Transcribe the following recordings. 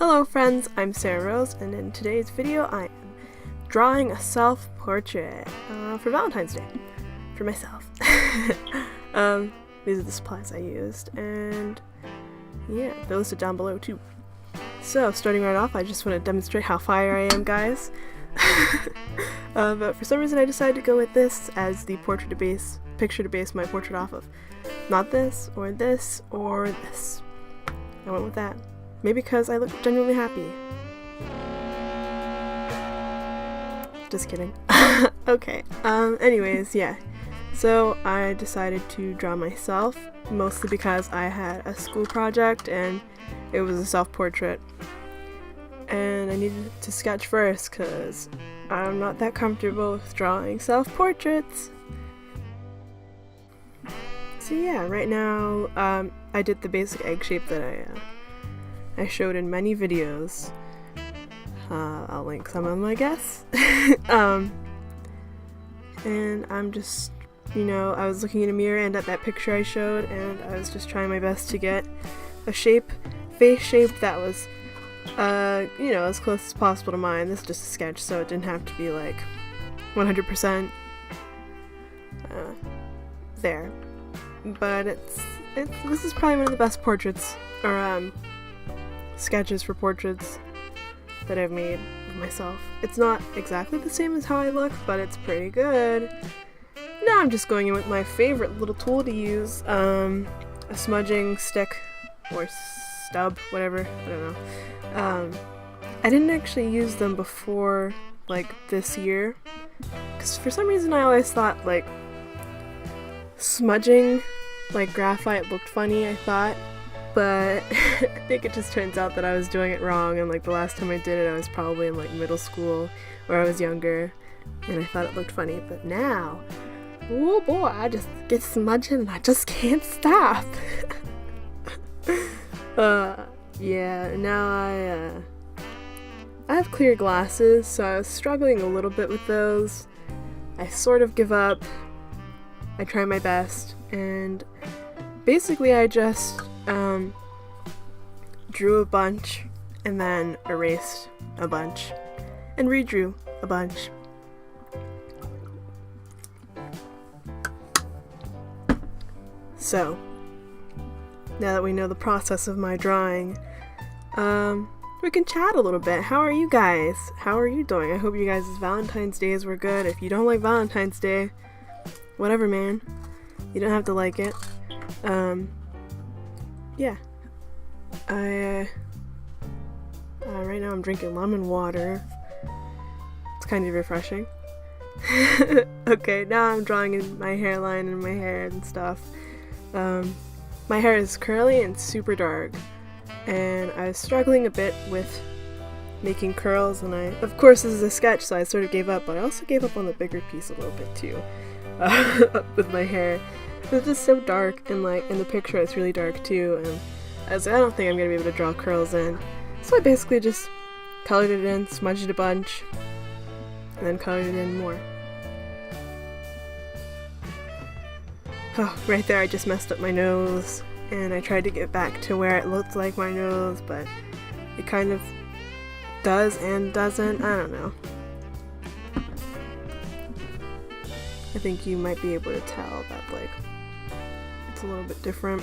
Hello friends, I'm SarahRose, and in today's video I am drawing a self-portrait for Valentine's Day, for myself. These are the supplies I used, and yeah, they're listed down below too. So, starting right off, I just want to demonstrate how fire I am, guys. But for some reason I decided to go with this as the picture to base my portrait off of. Not this, or this, or this. I went with that. Maybe because I look genuinely happy. Just kidding. Okay, anyways, yeah. So I decided to draw myself, mostly because I had a school project and it was a self-portrait. And I needed to sketch first because I'm not that comfortable with drawing self-portraits. So yeah, right now I did the basic egg shape that I showed in many videos. I'll link some of them, I guess. And I'm just, I was looking in a mirror and at that picture I showed, and I was just trying my best to get a face shape that was, as close as possible to mine. This is just a sketch, so it didn't have to be like 100% there. But this is probably one of the best portraits, or sketches for portraits that I've made of myself. It's not exactly the same as how I look, but it's pretty good. Now I'm just going in with my favorite little tool to use, a smudging stick, or stub, whatever, I don't know. I didn't actually use them before, like, this year, because for some reason I always thought, like, smudging, like, graphite looked funny, I thought. But I think it just turns out that I was doing it wrong, and like the last time I did it I was probably in like middle school or I was younger and I thought it looked funny. But now, oh boy, I just get smudging and I just can't stop. Yeah, now I have clear glasses, so I was struggling a little bit with those. I sort of give up. I try my best, and basically I just drew a bunch and then erased a bunch and redrew a bunch. So, now that we know the process of my drawing, we can chat a little bit. How are you guys? How are you doing? I hope you guys' Valentine's days were good. If you don't like Valentine's Day, whatever, man. You don't have to like it. Yeah. Right now I'm drinking lemon water. It's kind of refreshing. Okay, now I'm drawing in my hairline and my hair and stuff. My hair is curly and super dark, and I was struggling a bit with making curls, and of course this is a sketch, so I sort of gave up, but I also gave up on the bigger piece a little bit too, with my hair. It's just so dark, and like in the picture it's really dark too, and I was like, I don't think I'm gonna be able to draw curls in. So I basically just colored it in, smudged it a bunch, and then colored it in more. Oh, right there I just messed up my nose, and I tried to get back to where it looked like my nose, but it kind of does and doesn't. I don't know. I think you might be able to tell that, like, it's a little bit different.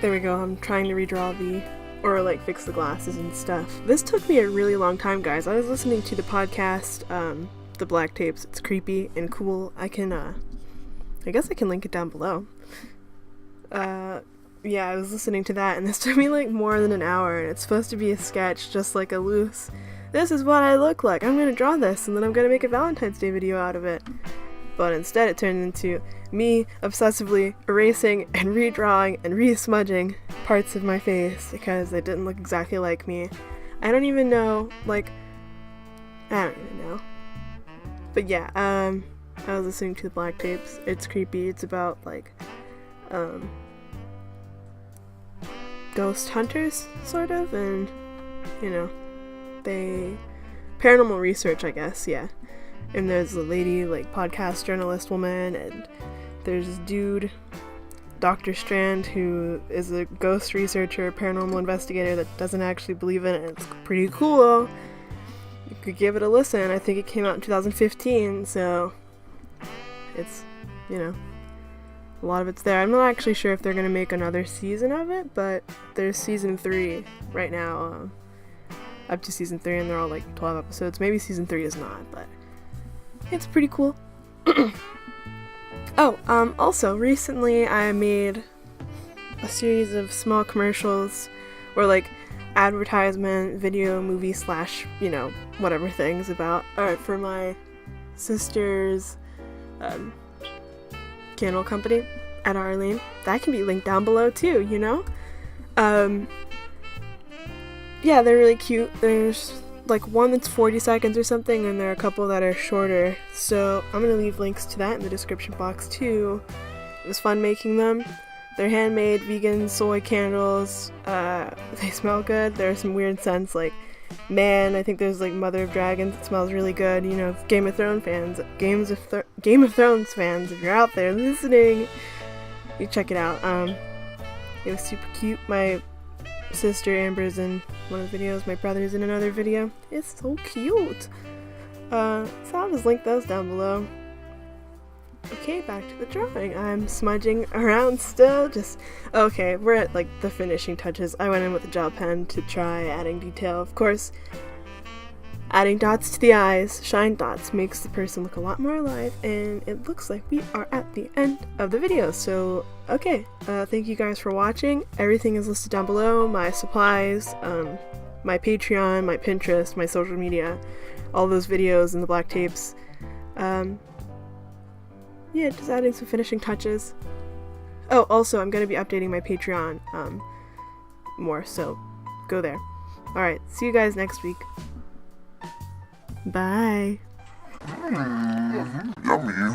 There we go, I'm trying to redraw fix the glasses and stuff. This took me a really long time, guys. I was listening to the podcast, the Black Tapes. It's creepy and cool. I guess I can link it down below. Yeah, I was listening to that, and this took me like more than an hour, and it's supposed to be a sketch, just like a loose, this is what I look like, I'm gonna draw this, and then I'm gonna make a Valentine's Day video out of it. But instead it turned into me obsessively erasing and redrawing and re-smudging parts of my face because they didn't look exactly like me. I don't even know, I don't even know. But yeah, I was listening to the Black Tapes. It's creepy. It's about, ghost hunters, sort of, and, paranormal research, I guess, yeah. And there's a lady, podcast journalist woman, and there's this dude, Dr. Strand, who is a ghost researcher, paranormal investigator that doesn't actually believe in it. It's pretty cool. You could give it a listen. I think it came out in 2015, so it's, you know, a lot of it's there. I'm not actually sure if they're going to make another season of it, but there's season 3 right now, up to season 3, and they're all like 12 episodes. Maybe season 3 is not, but it's pretty cool. Oh, also, recently I made a series of small commercials, or like advertisement, video, movie / you know, whatever things about, for my sister's candle company at Arlene. That can be linked down below too, you know? Yeah, they're really cute. There's like one that's 40 seconds or something, and there are a couple that are shorter, so I'm gonna leave links to that in the description box too. It was fun making them. They're handmade, vegan, soy candles. They smell good. There's some weird scents like man. I think there's like Mother of Dragons. It smells really good. You know, Game of Thrones fans, if you're out there listening, you check it out. It was super cute. My sister Amber's in one of the videos. My brother's in another video. It's so cute. So I'll just link those down below. Okay, back to the drawing. I'm smudging around still. Okay, we're at like the finishing touches. I went in with a gel pen to try adding detail. Of course, adding dots to the eyes, shine dots, makes the person look a lot more alive, and it looks like we are at the end of the video. So, okay, thank you guys for watching. Everything is listed down below. My supplies, my Patreon, my Pinterest, my social media, all those videos and the black tapes. Yeah, just adding some finishing touches. Oh, also, I'm going to be updating my Patreon more, so go there. Alright, see you guys next week. Bye. Yummy.